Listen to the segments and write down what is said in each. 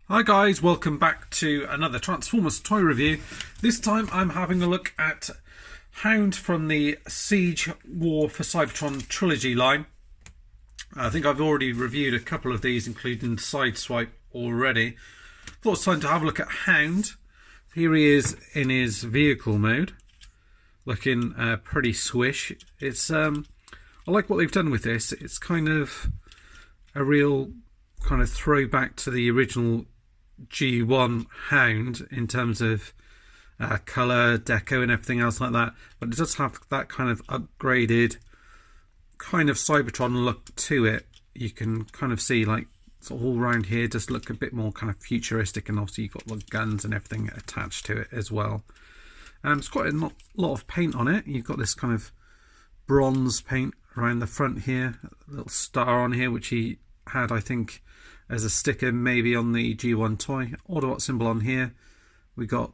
Hi guys, welcome back to another Transformers toy review. This time I'm having a look at Hound from the Seige War for Cybertron trilogy line. I think I've already reviewed a couple of these, including Sideswipe already. Thought it's time to have a look at Hound. Here he is in his vehicle mode, looking pretty swish. It's I like what they've done with this. It's kind of a real kind of throwback to the original G1 Hound in terms of colour, deco and everything else like that, but it does have that kind of upgraded kind of Cybertron look to it. You can kind of see like sort of all around here does look a bit more kind of futuristic, and obviously you've got the guns and everything attached to it as well. It's quite a lot of paint on it. You've got this kind of bronze paint around the front here, a little star on here which he had, I think, as a sticker maybe on the G1 toy. Autobot symbol on here. We got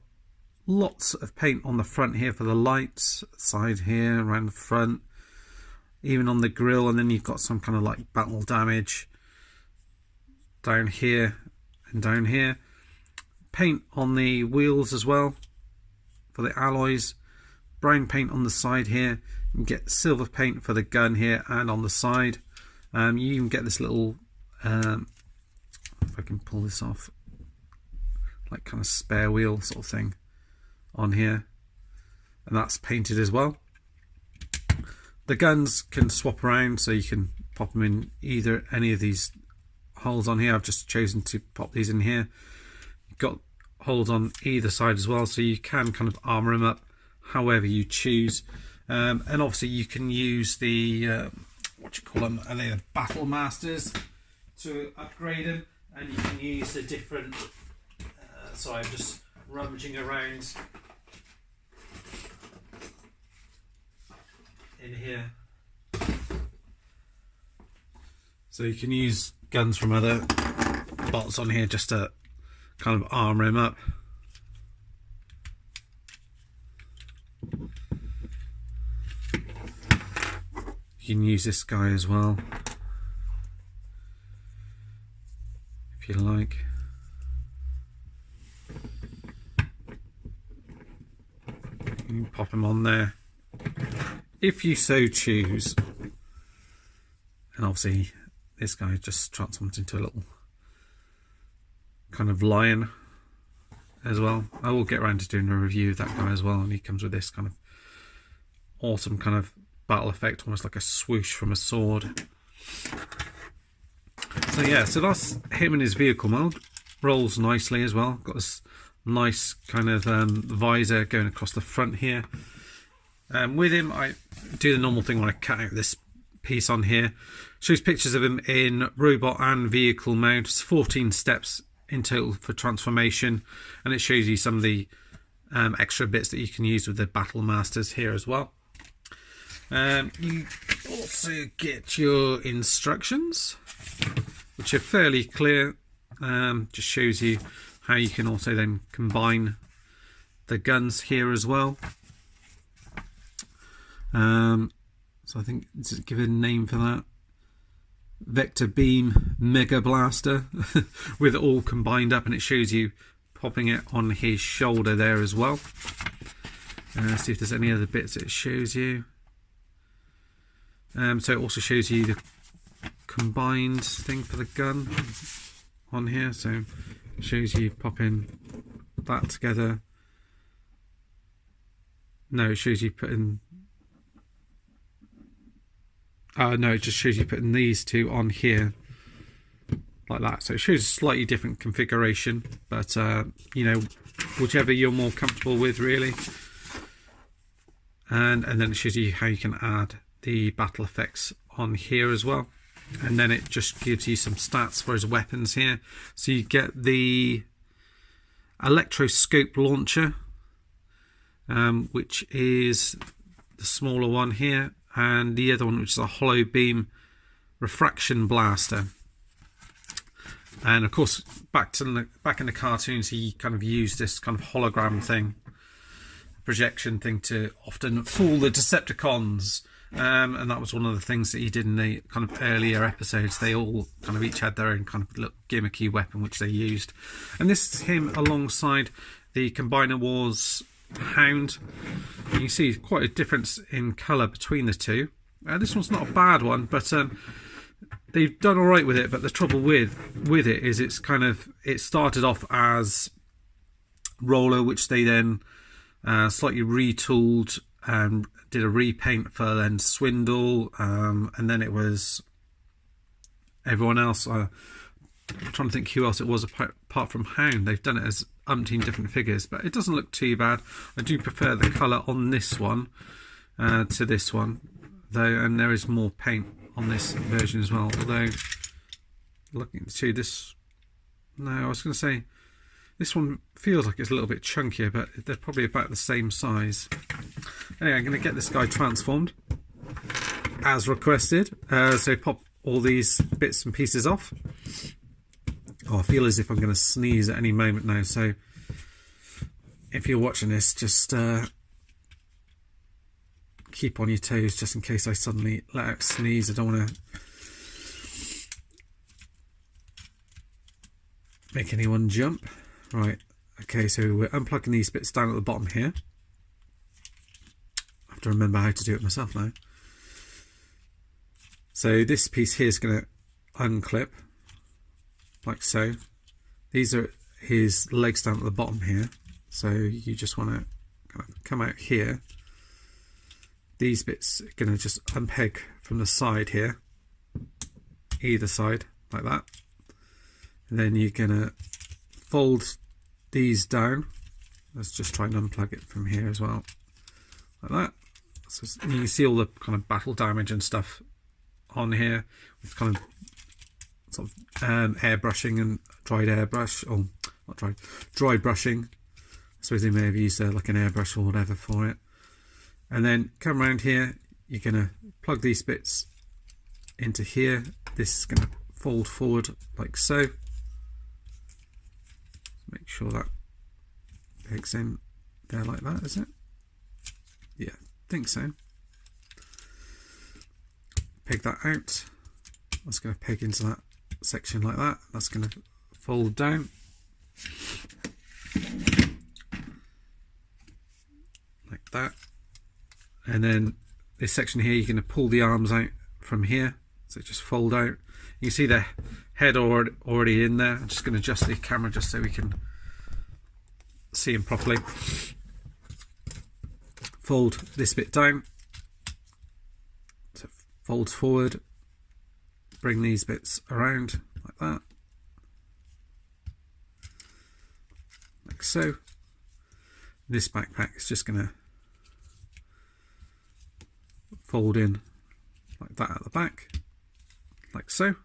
lots of paint on the front here for the lights, side here, around the front, even on the grille, and then you've got some kind of like battle damage down here and down here. Paint on the wheels as well for the alloys. Brown paint on the side here. You can get silver paint for the gun here and on the side. You even get this little if I can pull this off, like kind of spare wheel sort of thing on here, and that's painted as well. The guns can swap around, so you can pop them in either any of these holes on here. I've just chosen to pop these in here. You've got holes on either side as well, so you can kind of armour them up however you choose. And obviously you can use the what you call them, are they the Battle Masters, to upgrade them, and you can use the different sorry, I'm just rummaging around in here. So you can use guns from other bots on here just to kind of armour him up. You can use this guy as well if you like. You can pop him on there if you so choose. And obviously this guy just transforms into a little kind of lion as well. I will get around to doing a review of that guy as well, and he comes with this kind of awesome kind of battle effect, almost like a swoosh from a sword. So yeah, so that's him in his vehicle mode. Rolls nicely as well. Got this nice kind of visor going across the front here. With him, I do the normal thing when I cut out this piece on here. Shows pictures of him in robot and vehicle mode. It's 14 steps in total for transformation, and it shows you some of the extra bits that you can use with the Battle Masters here as well. You also get your instructions, which are fairly clear. Just shows you how you can also then combine the guns here as well. So I think, does it give a name for that? Vector Beam Mega Blaster with it all combined up, and it shows you popping it on his shoulder there as well. See if there's any other bits it shows you. So it also shows you the combined thing for the gun on here, so it shows you popping that together. No, it shows you putting no, it just shows you putting these two on here like that. So it shows a slightly different configuration, but you know, whichever you're more comfortable with really. And then it shows you how you can add the battle effects on here as well, and then it just gives you some stats for his weapons here. So you get the Electro-Scope Launcher, which is the smaller one here, and the other one which is a Holo-Beam Refraction Blaster. And of course back in the cartoons he kind of used this kind of hologram thing, projection thing, to often fool the Decepticons and that was one of the things that he did in the kind of earlier episodes. They all kind of each had their own kind of little gimmicky weapon which they used, and this is him alongside the Combiner Wars Hound. And you see quite a difference in colour between the two. This one's not a bad one, but they've done all right with it. But the trouble with it is it started off as Roller, which they then slightly retooled and did a repaint for then Swindle, and then it was everyone else. I'm trying to think who else it was apart from Hound. They've done it as umpteen different figures, but it doesn't look too bad. I do prefer the colour on this one to this one, though, and there is more paint on this version as well. Although, looking to this, no, I was going to say this one feels like it's a little bit chunkier, but they're probably about the same size. Anyway, I'm going to get this guy transformed as requested. So pop all these bits and pieces off. Oh, I feel as if I'm going to sneeze at any moment now. So if you're watching this, just keep on your toes just in case I suddenly let out a sneeze. I don't want to make anyone jump. Right, okay, so we're unplugging these bits down at the bottom here. I have to remember how to do it myself now. So this piece here is going to unclip, like so. These are his legs down at the bottom here. So you just want to kind of come out here. These bits are going to just unpeg from the side here, either side, like that. And then you're going to fold these down. Let's just try and unplug it from here as well, like that. So you can see all the kind of battle damage and stuff on here with kind of sort of airbrushing and dried airbrush, or not dried, dry brushing. I suppose they may have used like an airbrush or whatever for it. And then come around here, you're going to plug these bits into here. This is going to fold forward like so. Make sure that pegs in there like that, is it? Yeah, I think so. Peg that out. That's going to peg into that section like that. That's going to fold down. Like that. And then this section here, you're going to pull the arms out from here. So just fold out. You can see the head already in there. I'm just going to adjust the camera just so we can see him properly. Fold this bit down. So fold forward. Bring these bits around like that. Like so. This backpack is just going to fold in like that at the back, like so.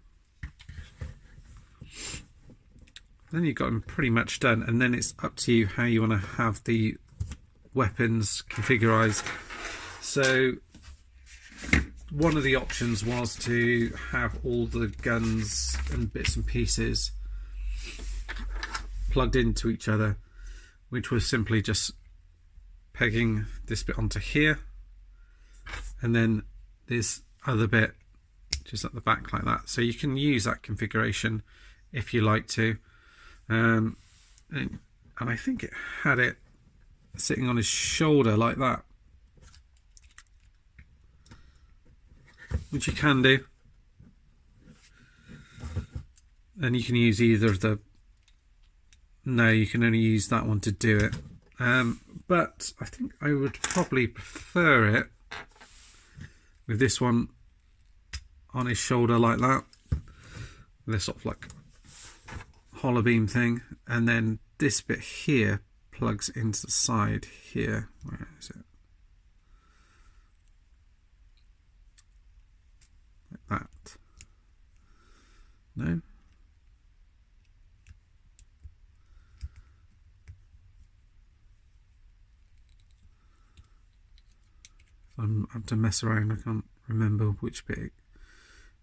Then you've got them pretty much done, and then it's up to you how you want to have the weapons configurized. So one of the options was to have all the guns and bits and pieces plugged into each other, which was simply just pegging this bit onto here, and then this other bit just at the back like that. So you can use that configuration if you like to. And I think it had it sitting on his shoulder like that, which you can do. And you can use either of the... No, you can only use that one to do it. But I think I would probably prefer it with this one on his shoulder like that. This sort of like Holo-Beam thing. And then this bit here plugs into the side here. Where is it? Like that. No? I have to mess around. I can't remember which bit it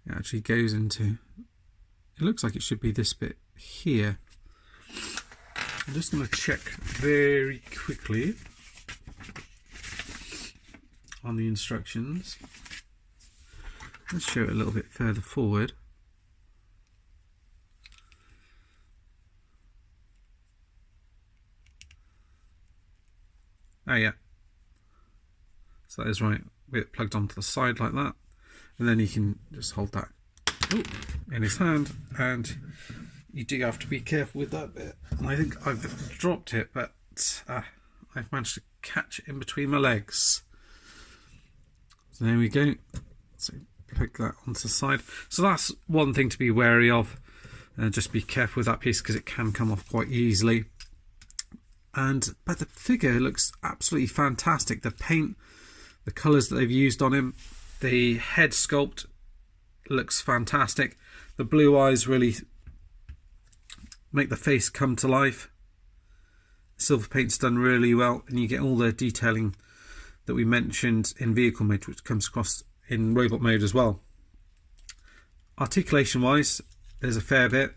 actually goes into. It looks like it should be this bit here. I'm just going to check very quickly on the instructions. Let's show it a little bit further forward. Oh yeah, so that is right, with it plugged onto the side like that, and then you can just hold that in his hand, and you do have to be careful with that bit. And I think I've dropped it, but I've managed to catch it in between my legs. So there we go. So plug that onto the side. So that's one thing to be wary of. Just be careful with that piece because it can come off quite easily. But the figure looks absolutely fantastic. The paint, the colours that they've used on him, the head sculpt looks fantastic. The blue eyes really make the face come to life. Silver paint's done really well, and you get all the detailing that we mentioned in vehicle mode, which comes across in robot mode as well. Articulation wise, there's a fair bit.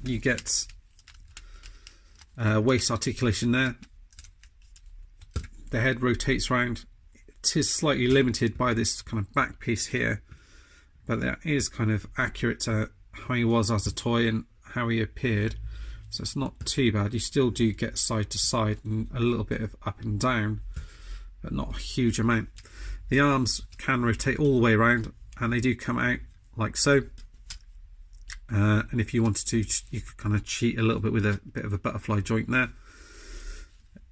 You get waist articulation there. The head rotates round. It is slightly limited by this kind of back piece here, but that is kind of accurate to how he was as a toy and how he appeared, so it's not too bad. You still do get side to side and a little bit of up and down, but not a huge amount. The arms can rotate all the way around, and they do come out like so. And if you wanted to, you could kind of cheat a little bit with a bit of a butterfly joint there.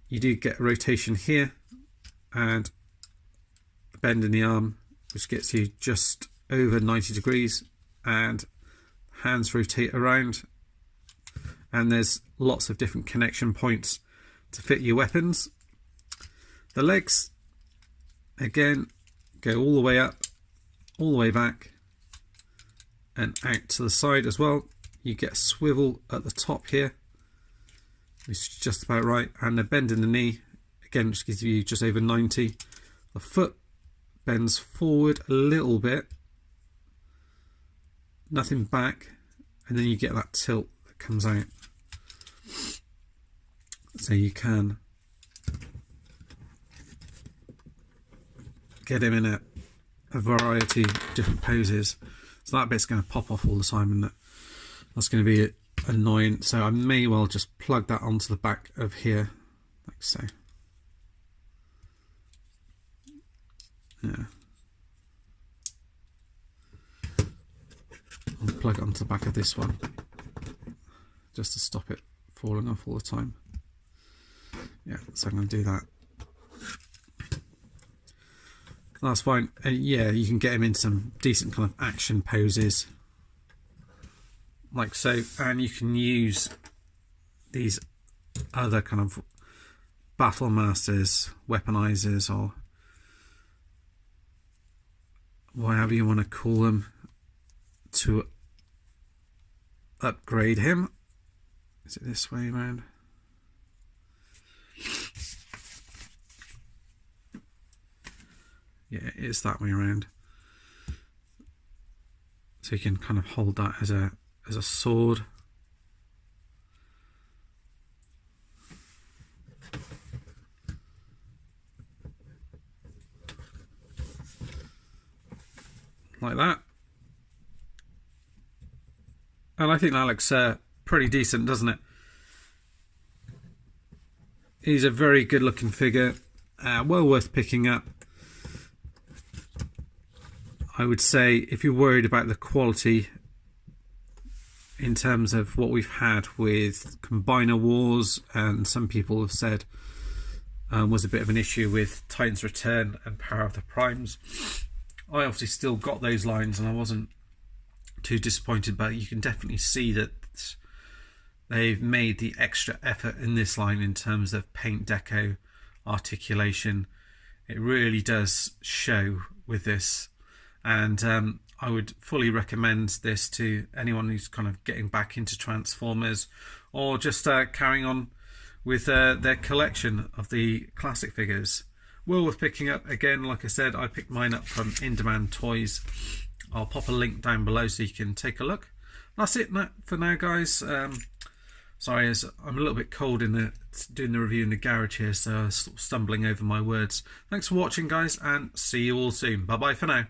You do get a rotation here and a bend in the arm, which gets you just over 90 degrees, and hands rotate around, and there's lots of different connection points to fit your weapons. The legs again go all the way up, all the way back, and out to the side as well. You get a swivel at the top here, which is just about right, and a bend in the knee again, which gives you just over 90. The foot bends forward a little bit, nothing back, and then you get that tilt that comes out, so you can get him in a variety of different poses. So that bit's going to pop off all the time, and that's going to be annoying. So I may well just plug that onto the back of here, like so. Yeah. I'll plug it onto the back of this one, just to stop it falling off all the time. Yeah, so I'm going to do that. That's fine. And yeah, you can get him in some decent kind of action poses, like so. And you can use these other kind of battle masters, weaponizers, or whatever you want to call them, to upgrade him. Is it this way around? Yeah, it is that way around. So you can kind of hold that as a sword. Like that. And I think that looks pretty decent, doesn't it? He's a very good looking figure, well worth picking up. I would say if you're worried about the quality in terms of what we've had with Combiner Wars, and some people have said was a bit of an issue with Titan's Return and Power of the Primes, I obviously still got those lines and I wasn't too disappointed, but you can definitely see that they've made the extra effort in this line in terms of paint, deco, articulation. It really does show with this. And I would fully recommend this to anyone who's kind of getting back into Transformers, or just carrying on with their collection of the classic figures. Well worth picking up. Again, like I said, I picked mine up from In Demand Toys. I'll pop a link down below so you can take a look. That's it for now, guys. Sorry, as I'm a little bit cold in doing the review in the garage here, so I'm sort of stumbling over my words. Thanks for watching, guys, and see you all soon. Bye bye for now.